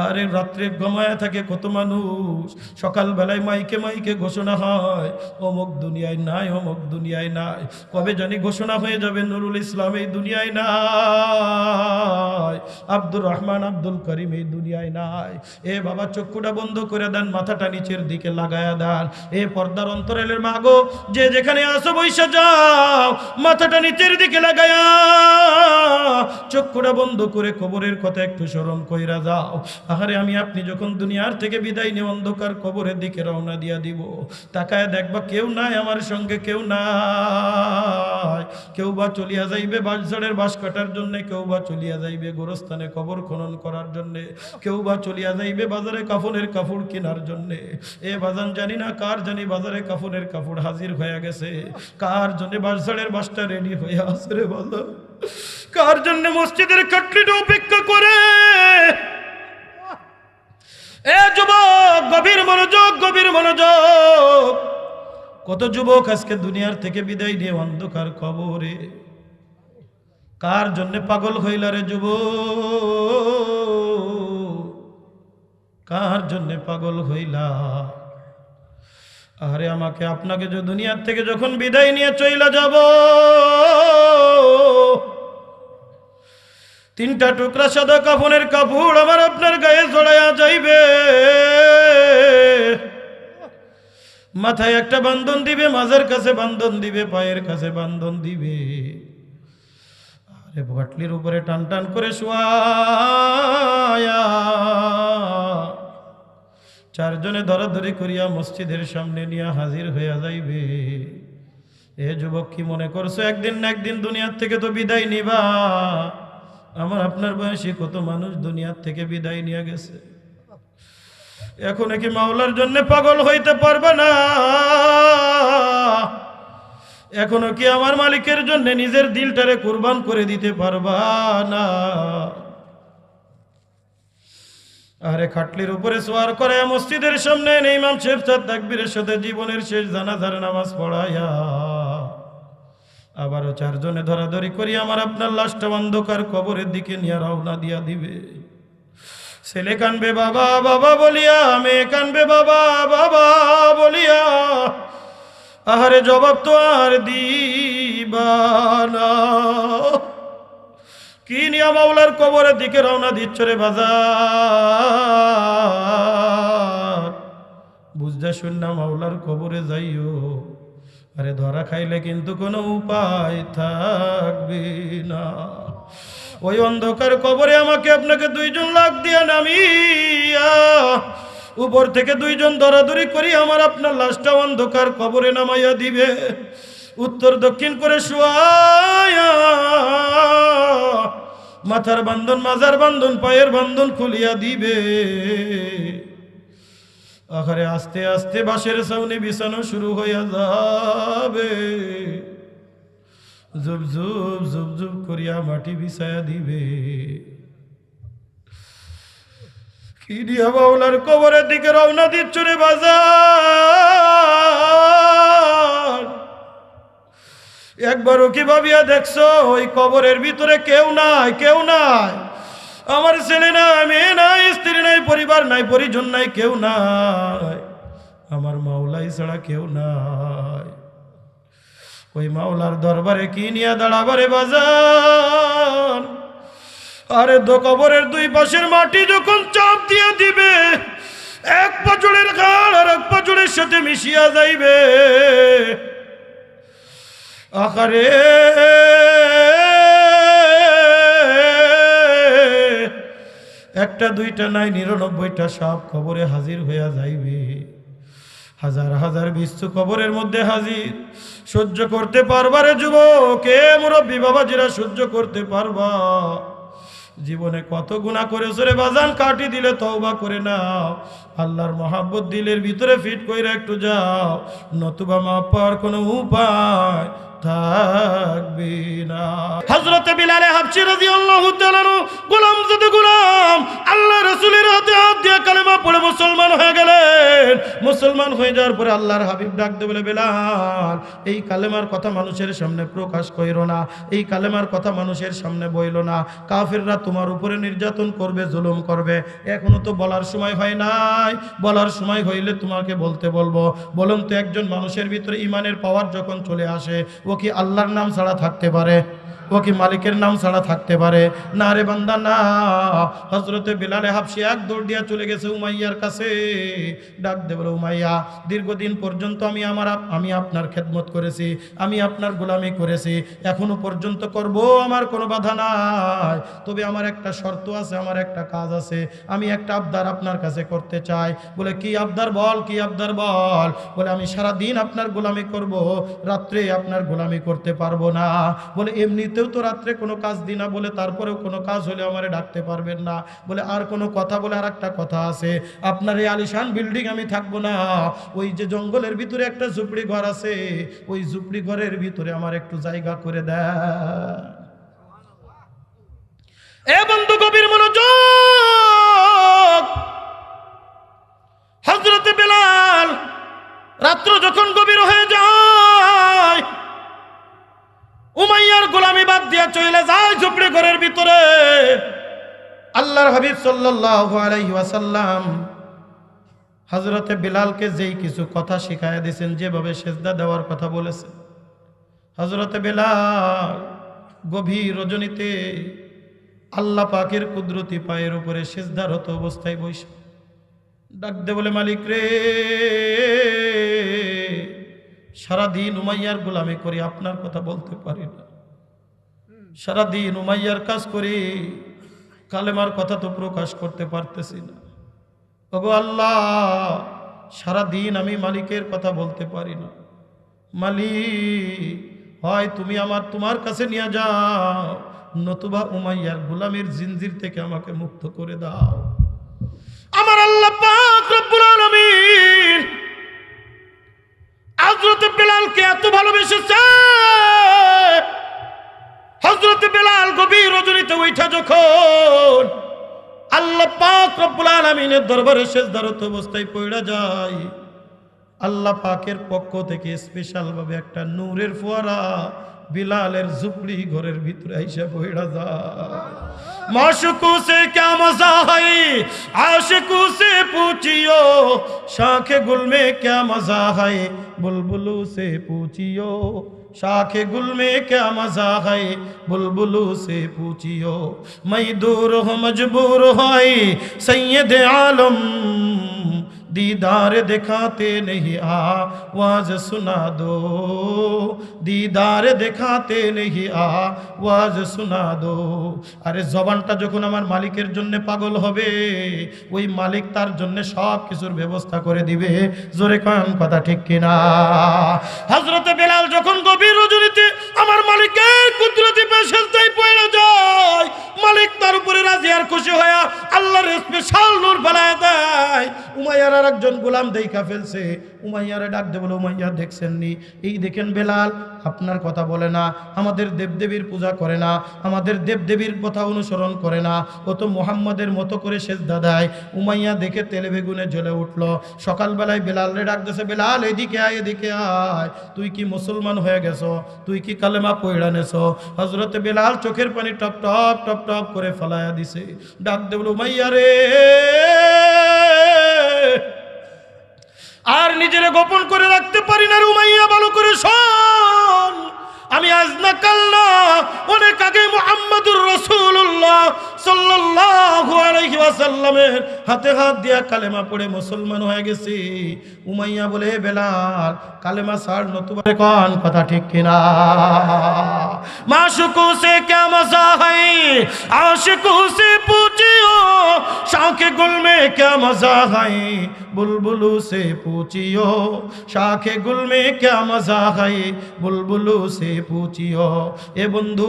আরে রাত্রে ঘুমায়া থাকে কত মানুষ, সকালবেলায় মাইকে মাইকে ঘোষণা হয় অমুক দুনিয়ায় নাই, অমুক দুনিয়ায় নাই। কবে জানি ঘোষণা হয়ে যাবে নুরুল ইসলাম এই দুনিয়ায় নাই, আব্দুর রহমান আব্দুল করিম এই দুনিয়ায় নাই। এ বাবা চক্ষুটা বন্ধ করে দেন, মাথাটা নিচের দিকে লাগায়া দেন। এ পর্দার অন্তরালের মা গো, যে যেখানে আসো বইসা যাও, মাথাটা নিচের দিকে লাগায়া চক্ষুটা বন্ধ করে কবরের কথা একটু স্মরণ কইরা যাও। আহারে আমি আপনি যখন দুনিয়ার থেকে বিদায় নিয়ে অন্ধকার কবরের দিকে রওনা দিয়া দিব, তাকায় দেখবা কেউ নাই আমার সঙ্গে, কেউ নাই। কেউ বা চলিয়া যাইবে বাঁশঝাড়ের বাঁশ কাটার জন্য, কেউ বা চলিয়া যাইবে গোরস্থানে কবর খনন করার জন্য, কেউ বা চলিয়া যাইবে বাজারে কাফনের কাপড় কেনার জন্য। এ বাজান জানি না কার জানি বাজারে কাফনের কাপড় হাজির হয়ে গেছে, কার জন্য বাঁশঝাড়ের বাঁশটা রেডি হয়ে আছে রে বাজার, কার জন্য মসজিদের কাটলিটা অপেক্ষা করে। এ যুবক গভীর মনোযোগ, গভীর মনোযোগ। কত যুবক আজকে দুনিয়ার থেকে বিদায় নিয়ে অন্ধকার কবরে, কার জন্য পাগল হইলা রে যুবক, কার জন্য পাগল হইলা? আরে আমাকে আপনাকে যে দুনিয়ার থেকে যখন বিদায় নিয়ে চইলা যাব, তিনটা টুকরা সাদা কাফনের কাপড় আমার আপনার গায়ে জড়াইয়া যাইবে, মাথায় একটা বান্ধন দিবে, মাঝের কাছে বান্ধন দিবে, পায়ের কাছে বান্ধন দিবে, আরে ভাটলির উপরে টান টান করে শোয়া চারজনে ধরাধরি করিয়া মসজিদের সামনে নিয়ে হাজির হইয়া যাইবে। এ যুবক কি মনে করছো একদিন না একদিন দুনিয়ার থেকে তো বিদায় নিবা? আমার আপনার বয়সী কত মানুষ দুনিয়ার থেকে বিদায় নিয়ে গেছে, এখন কি মাওলার জন্য পাগল হইতে পারবে না? এখনো কি আমার মালিকের জন্য নিজের দিলটারে কুরবান করে দিতে পারবা না? আরে খাটলির উপরে সোয়ার করে মসজিদের সামনে ইমাম সাহেব তাকবীরের সাথে জীবনের শেষ জানাজার নামাজ পড়ায়া আবারও চারজনে ধরাধরি করি আমার আপনার লাশটা অন্ধকার কবরের দিকে নিয়ে রওনা দিয়া দিবে। ছেলে কানবে বাবা বাবা বলিয়া, মেয়ে কানবে বাবা বাবা বলিয়া, আহারে জবাব তো আর দিবা না। কি নিয়া মাওলার কবরের দিকে রওনা দিচ্ছ রে বাজার? বুঝতে শুন না মাওলার কবরে যাইও, আরে ধরা খাইলে কিন্তু কোনো উপায় থাকবে না। ওই অন্ধকার কবরে আমাকে আপনাকে 2 জন লাখ দিয়ে নামিয়া উপর থেকে 2 জন দরাদরি করি আমার আপনার লাশটা অন্ধকার কবরে নামাইয়া দিবে, উত্তর দক্ষিণ করে শুয়ায়া মাথার বান্ধন, মাজার বান্ধন, পায়ের বান্ধন খুলিয়া দিবে। আখারে আস্তে আস্তে বাঁশের ছাউনি বিছানো শুরু হইয়া যাবে, জুব জুব জুব জুব করিয়া মাটি বিছায়া দিবে। কি দিয়া বাউলার কবরের দিকে রওনা দিচ্ছ রে বাজার? একবারও কি ভাবিয়া দেখছো ওই কবরের ভিতরে কেউ নাই, কেউ নাই? আমার ছেলে নাই, মেয়ে নাই, স্ত্রী নাই, পরিবার নাই, পরিজন নাই, কেউ নাই। আমার মাওলাই ছাড়া কেউ নাই। ওই মাওলার দরবারে কি নিয়ে দাঁড়াবারে বাজার? আরে কবরের 2 পাশের মাটি যখন চাপ দিয়ে দিবে, এক পাজরের ঘাড় আর এক পাজরের সাথে মিশিয়া যাইবে। আখারে একটা দুইটা নাই, 99টা সাপ কবরে হাজির হইয়া যাইবে। হাজার হাজার বিচ্ছু কবরের মধ্যে হাজির। সহ্য করতে পারবারে যুবক, কে মুরব্বী বাবাজিরা সহ্য করতে পারবা? জীবনে কত গুনাহ করেছো রে বাজান, কাটি দিলে তওবা করে নাও। আল্লাহর মহাব্বত দিলের ভিতরে ফিট কইরা একটু যাও, নতুবা মাফ পাওয়ার কোনো উপায় থাকবে না। হযরতে বিলাল হাবশী রাদিয়াল্লাহু তাআলা গোলাম যদি গোলাম আল্লাহ রাসূলের হাতে হাত দিয়ে কালেমা পড়ে মুসলমান হয়ে গেলেন। মুসলমান হয়ে যাওয়ার পরে আল্লাহর হাবিব ডাক দিয়ে বলে, বেলাল এই কালেমার কথা মানুষের সামনে প্রকাশ কইরো না, এই কালেমার কথা মানুষের সামনে বইলো না। কাফেররা তোমার উপরে নির্যাতন করবে, জুলুম করবে। এখনো তো বলার সময় হয় নাই, বলার সময় হইলে তোমাকে বলতে বলবো। বলুন তো একজন মানুষের ভিতরে ঈমানের পাওয়ার যখন চলে আসে, ও কি আল্লাহর নাম ছাড়া থাকতে পারে? ও কি মালিকের নাম ছাড়া থাকতে পারে? না রে বান্দা না। হযরতে বিলাল হাবশী এক দৌড় দিয়া চলে গেছে উমাইয়ার কাছে। ডাক দে বলে, উমাইয়া দীর্ঘদিন পর্যন্ত আমি আপনার খেদমত করেছি, আমি আপনার গোলামি করেছি, এখনো পর্যন্ত করব, আমার কোনো বাধা নাই। তবে আমার একটা শর্ত আছে, আমার একটা কাজ আছে, আমি একটা আবদার আপনার কাছে করতে চাই। বলে কি আবদার বল, কি আবদার বল? বলে আমি সারা দিন আপনার গোলামি করব, রাত্রে আপনার গোলামি করতে পারবো না। বলে এমনিতেও তো রাত্রে কোনো কাজ দিই না, বলে তারপরেও কোনো কাজ হলে আমারে ডাকতে পারবেন না। বলে আর কোনো কথা? বলে আর একটা কথা আছে, আপনার এই আলিশান বিল্ডিং আমি থাকবো না, ওই যে জঙ্গলের ভিতরে একটা ঝুপড়ি ঘর আছে, ওই ঝুপড়ি ঘরের ভিতরে আমার একটু জায়গা করে দেয়। এ বন্ধু গভীর মনোযোগ। হযরতে বেলাল রাত্র যখন গভীর হয়ে যায়, উমাইয়ার গোলামি বাদ দিয়া চলে যায় ঝুপড়ি ঘরের ভিতরে। আল্লাহর হাবিব সাল্লাল্লাহু আলাইহি ওয়াসাল্লাম হযরতে বিলালকে যেই কিছু কথা শিখায়া দিয়েছেন, যেভাবে সেজদা দেওয়ার কথা বলেছেন, হযরতে বিলাল গভীর রজনীতে আল্লাহ পাকের কুদরতি পায়ের উপরে সেজদারত অবস্থায় বসে ডাক দে বলে, মালিক রে, সারাদিন উমাইয়ার গোলামি করি, আপনার কথা বলতে পারি না। সারাদিন উমাইয়ার কাজ করি, কালেমার কথা তো প্রকাশ করতে পারতেছি না। ওগো আল্লাহ, সারাদিন আমি মালিকের কথা বলতে পারি না। মালিক, হয় তুমি তোমার কাছে নিয়ে যাও, নতুবা উমাইয়ার গোলামের জিনজির থেকে আমাকে মুক্ত করে দাও। আমার আল্লাহ পাক রব্বুল আলামিন হযরত বেলালকে এত ভালোবেসেছে, হযরত বেলাল গভীর রজনীতে উঠা যখন আল্লাহ পাক রব্বুল আলামিনের দরবারে সিজদারত অবস্থায় পড়ে যায়, আল্লাহ পাকের পক্ষ থেকে স্পেশাল ভাবে একটা নূরের ফোয়ারা বিলালের ঝুপড়ি ঘরের ভিতরে আইসা পড়ে যায়। माशुकू से क्या मजा है, आशिकू से पूछियो, शाखे गुल में क्या मजा है, बुलबुलू से पूछियो, शाखे गुल में क्या मजा है, बुलबुलू से पूछियो। मैं दूर हूँ मजबूर है सैयद आलम, दीदार दिखाते नहीं आवाज सुना दो, दीदार दिखाते नहीं आवाज सुना दो। আরে জবানটা যখন আমার মালিকের জন্য পাগল হবে, ওই মালিক তার জন্য সব কিছুর ব্যবস্থা করে দিবে। জোরে কান কথা ঠিক কিনা? হযরতে বেলাল যখন গভীর রজনীতে আমার মালিকের কুদরতি পেশায় পড়ে যায়, মালিক তার উপরে রাজি আর খুশি হয়ে আল্লাহর স্পেশাল নূর ফেলায় দেয়। উমাইয়ার আর একজন গোলাম দেখা ফেলছে, উমাইয়ারে ডাক দে বলে, উমাইয়া দেখছেন নি? এই দেখেন বেলাল আপনার কথা বলে না, আমাদের দেবদেবীর পূজা করে না, আমাদের দেবদেবীর কথা অনুসরণ করে না, ও তো মুহাম্মাদের মতো করে সেজদা দেয়। উমাইয়া দেখে তেলে বেগুনে জ্বলে উঠল। সকালবেলায় বেলালরে ডাক দিয়েছে, বেলাল এদিকে আয়, এদিকে আয়, তুই কি মুসলমান হয়ে গেছো? তুই কি কালেমা পড়া নেছো? হযরতে বেলাল চোখের পানি টপ টপ টপ টপ করে ফেলায়া দিছে। ডাক দে বলে, উমাইয়া রে, আর নিজের গোপন করে রাখতে পারি না রে উমাইয়া, ভালো করে শোন। আমি আজ না কাল না, অনেক আগে মুহাম্মাদুর রাসূলুল্লাহ সাল্লাল্লাহু আলাইহি ওয়াসাল্লামের হাতে হাত দিয়া কালেমা পড়ে মুসলমান হয়ে গেছি। উমাইয়া বলে, বেলাল কালেমা ছাড় নতুবা কোন কথা ঠিক কিনা? মাশুকু সে क्या मजा है, आशिकू से पूछियो, शाखे गुल में क्या मजा है, बुलबुलू से पूछियो, शाखे गुल में क्या मजा है, बुलबुलू से पूछियो। এ বন্ধু,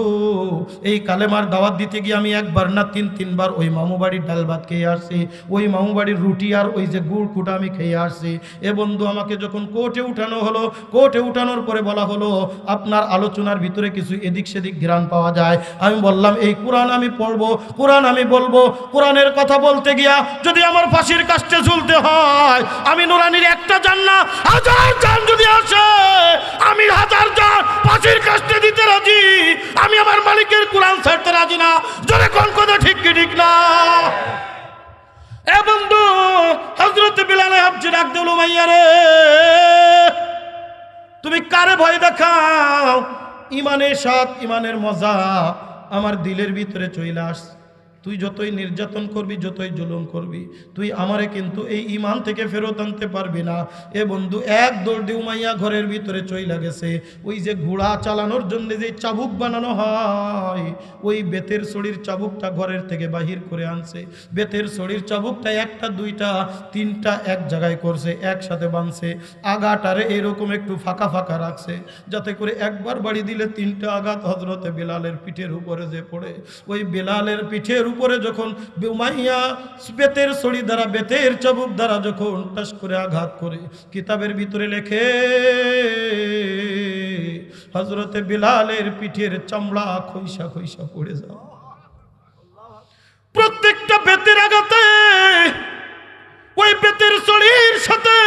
এই কালেমার দাওয়াত দিতে গিয়ে আমি একবার না তিনবার ওই মামু বাড়ির ডাল ভাত খেয়ে আসছি, ওই মামু বাড়ির রুটি আর ওই যে গুড় কুটা আমি খেয়ে আসছি। এ বন্ধু, আমাকে যখন কোর্টে উঠানো হলো, কোর্টে উঠানোর পরে বলা হলো আপনার আলোচনার ভিতরে কিছু এদিক সেদিক ঘ্রাণ পাওয়া যায়। আমি বললাম এই কোরআন আমি পড়বো, কোরআন আমি বলবো, কোরআনের কথা বলতে গিয়া যদি আমার ফাঁসির কাস্টে ঝুলতে হয়, আমি নুরানির একটা জান না, 1000 জান যদি আসে, আমি 1000 জান ফাঁসির কাস্টে দিতে রাজি। আমি আমার মালিকের কোরআন ছাড়তে রাজি না। জোরে কোন কথা ঠিক কি ঠিক না? এ বন্ধু, হযরত বিলাল হাবশী ডাক দিল, উমাইয়া রে, তুমি কারে ভয় দেখাও? ইমানের স্বাদ, ইমানের মজা আমার দিলের ভিতরে চলে আস। তুই যতই নির্যাতন করবি, যতই জুলুম করবি, তুই আমারে কিন্তু এই ইমান থেকে ফেরত আনতে পারবি না। এ বন্ধু, এক দৌড় দিয়ে উমাইয়া ঘরের ভিতরে চইলা গেছে। ওই যে ঘোড়া চালানোর জন্য যে চাবুক বানানো হয়, ওই বেতের ছড়ির চাবুকটা ঘরের থেকে বাহির করে আনছে। বেতের ছড়ির চাবুকটা একটা দুইটা তিনটা এক জায়গায় করছে, একসাথে বাঁধছে। আগাটারে এরকম একটু ফাঁকা ফাঁকা রাখছে, যাতে করে একবার বাড়ি দিলে 3টা আঘাত হযরতে বেলালের পিঠের উপরে যে পড়ে। ওই বেলালের পিঠের উপরে যখন উমাইয়া বেতের ছড়ি দ্বারা, বেতের চাবুক দ্বারা যখন টাস করে আঘাত করে, কিতাবের ভিতরে লেখে হযরতে বেলালের পিঠের চামড়া খইসা খইসা পড়ে যায়। প্রত্যেকটা বেতের আঘাতে ওই বেতের ছড়ির সাথে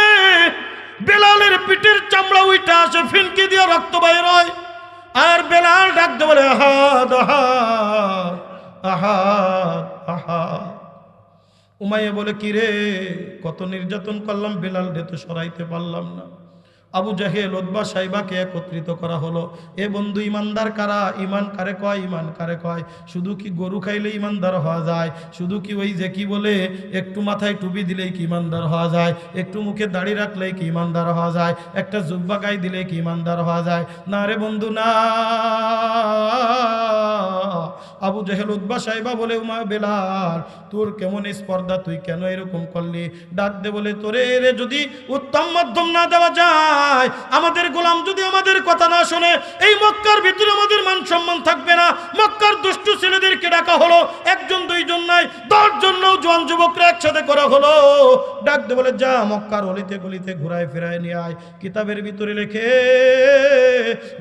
বেলালের পিঠের চামড়া উইটা আসে, ফিনকি দিয়ে রক্ত বাইর হয়। আর বেলাল ডাকতে বলে, আহাদ আহাদ আহাদ আহাদ। উমাইয়া বলে, কি রে, কত নির্যাতন করলাম, বেলাল রে তো সরাইতে পারলাম না। আবু জাহেল, উতবা, সাইবাকে একত্রিত করা হলো। এ বন্ধু, ইমানদার কারা? ইমান কারে কয়? ইমান কারে কয়? শুধু কি গরু খাইলে ইমানদার হওয়া যায়? শুধু কি ওই যে কি বলে একটু মাথায় টুপি দিলেই কি ইমানদার হওয়া যায়? একটু মুখে দাড়ি রাখলেই কি ইমানদার হওয়া যায়? একটা জুব্বা গায়ে দিলে কি ইমানদার হওয়া যায়? না রে বন্ধু, না। আবু জাহেল, উতবা, সাইবা বলে, উমা বেলাল, তোর কেমন স্পর্ধা, তুই কেন এরকম করলি? ডাক দে বলে, তোরে রে যদি উত্তম মাধ্যম না দেওয়া যায়, আমাদের গোলাম যদি আমাদের কথা না শোনে, এই মক্কার ভিতরে আমাদের মান সম্মান থাকবে না। মক্কার দুষ্টু ছেলেদেরকে ডাকা হলো, 1 2 জন নয়, 10 জন নওজোয়ান যুবকরা একসাথে করা হলো। ডাক দে বলে, যা মক্কার অলিতে গলিতে ঘুরায় ফেরায় নিয়ে আয়। কিতাবের ভিতরে লেখে,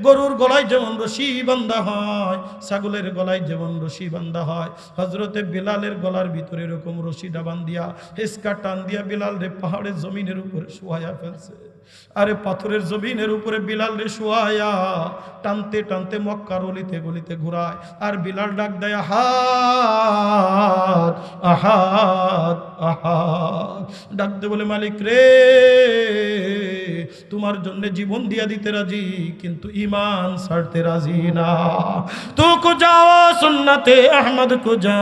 গরুর গলায় যেমন রশি বান্ধা হয়, ছাগলের গলায় যেমন রশি বান্ধা হয়, হযরতে বেলালের গলার ভিতরে এরকম রশিটা বান্ধিয়া হেসকা টান দিয়া বেলাল রে পাহাড়ের জমিনের উপরে শোয়া ফেলছে। আরে পাথরের জমিনের উপরে বিলাল রে শোয়ায়া টানতে টানতে মক্কার অলিতে গলিতে ঘুরায়, আর বিলাল ডাক দেয় আহাদ আহাদ আহাদ, ডাকতে বলে মালিক রে তোমার জন্য জীবন দিয়া দিতে রাজি, কিন্তু ঈমান ছাড়তে রাজি না। তো কো যাও সুন্নতে আহমদ কো যা,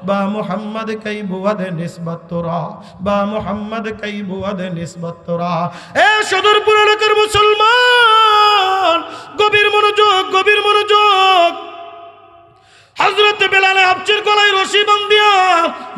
বা মুহাম্মদ কই বুয়াদ নিসবত তোরা, বা মুহাম্মদ কই বুয়াদ নিসবত তোরা। এ সদরপুর এলাকার মুসলমান, গভীর মনোযোগ, গভীর মনোযোগ। হযরত বেলাল হাবশির গলায় রশি বাঁধিয়া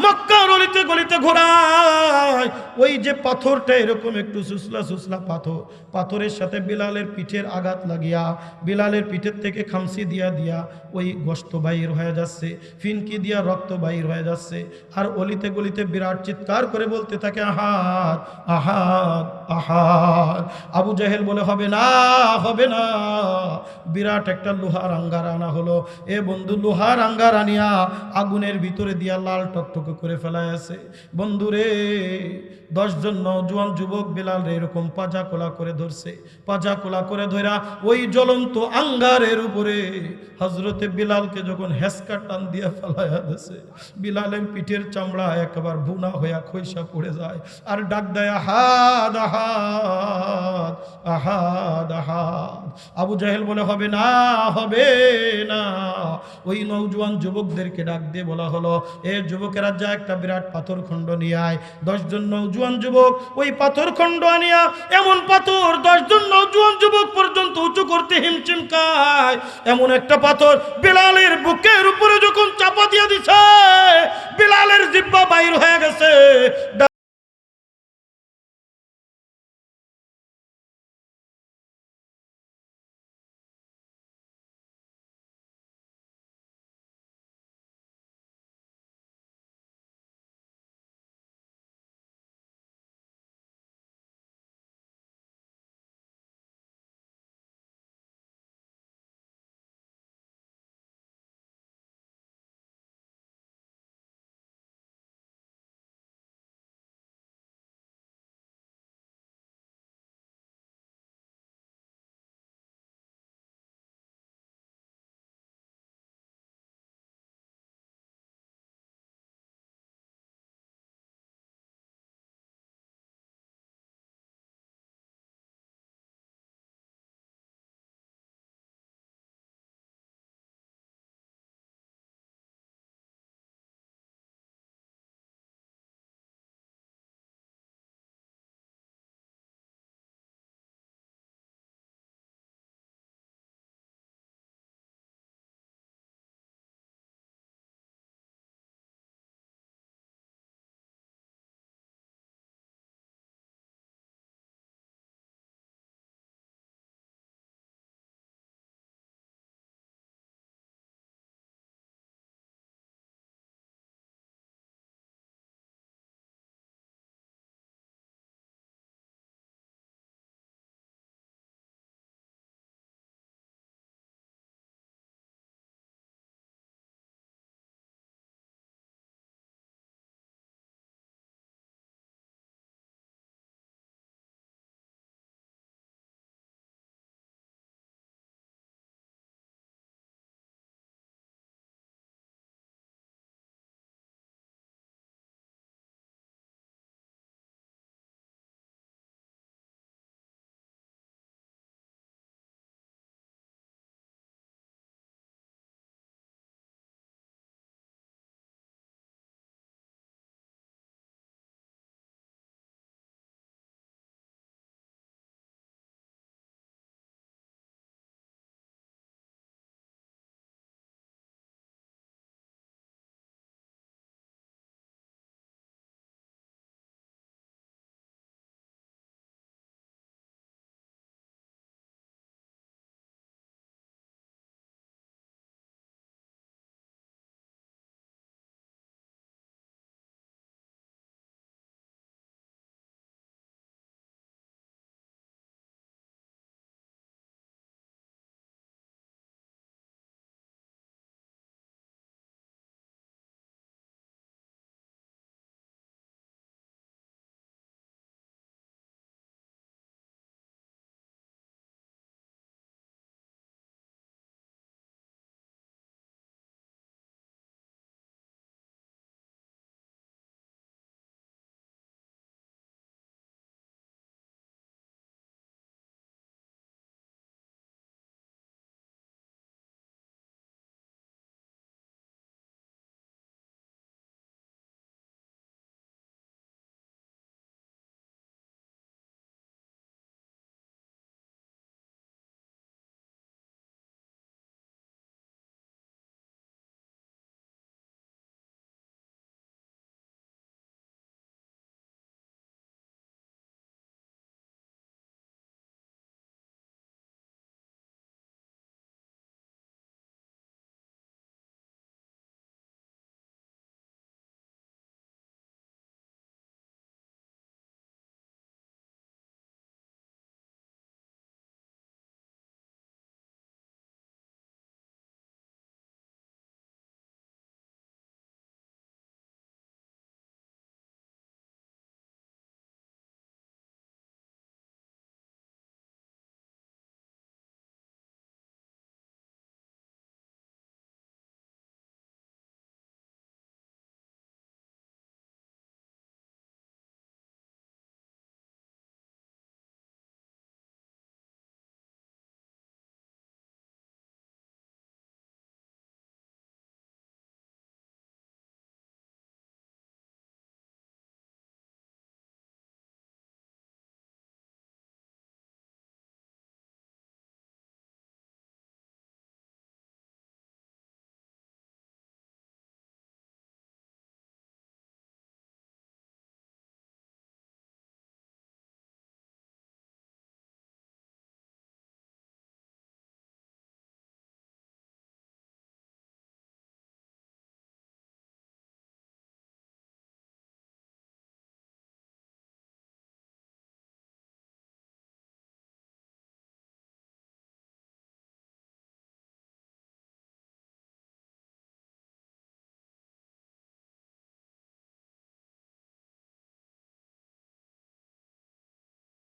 মক্কার অলিতে গলিতে ঘোরায়। ওই যে পাথরটা এরকম একটু সুসলা সুসলা পাথর, পাথরের সাথে বিলালের পিঠের আঘাত লাগিয়া বিলালের পিঠের থেকে খামসি দিয়া দিয়া ওই গোশত বাইর হয়ে যাচ্ছে, ফিনকি দিয়া রক্ত বাইর হয়ে যাচ্ছে। আর অলিতে গলিতে বিরাট চিৎকার করে বলতে থাকে আহাদ আহাদ আহাদ। আবু জাহেল বলে হবে না, হবে না। বিরাট একটা লোহার আঙ্গার আনা হলো। এ বন্ধু, লোহার আঙ্গার আনিয়া আগুনের ভিতরে দিয়া লাল টকটকে করে ফেলায় আছে। বন্ধুরে 10 জন নওজোয়ান যুবক বিলাল রে এরকম পাজা কোলা করে ধরছে, পাজা কোলা করে ধরা ওই জ্বলন্ত আঙ্গারের উপরে হযরতে বিলালকে যখন হেসকা টান দিয়া ফেলাইয়া দিছে, বিলালের পিঠের চামড়া একবার ভুনা হইয়া খইসা পড়ে যায়। আর ডাক দেয় আহাদ আহাদ আহাদ আহাদ। আবু জাহেল বলে হবে না, হবে না। ওই নওজোয়ান যুবকদেরকে ডাক দিয়ে বলা হলো, এ যুবকেরা যা একটা বিরাট পাথর খণ্ড নিয়ে আয়। 10 জন নওজোয়ান যুবক ওই পাথর খণ্ড আনিয়া, এমন পাথর 10 জন নওজোয়ান যুবক পর্যন্ত উঁচু করতে হিমশিম খায়, এমন একটা পাথর বিলালের বুকের উপরে যখন চাপা দিয়া দিছে, বিলালের জিহ্বা বাইর হয়ে গেছে।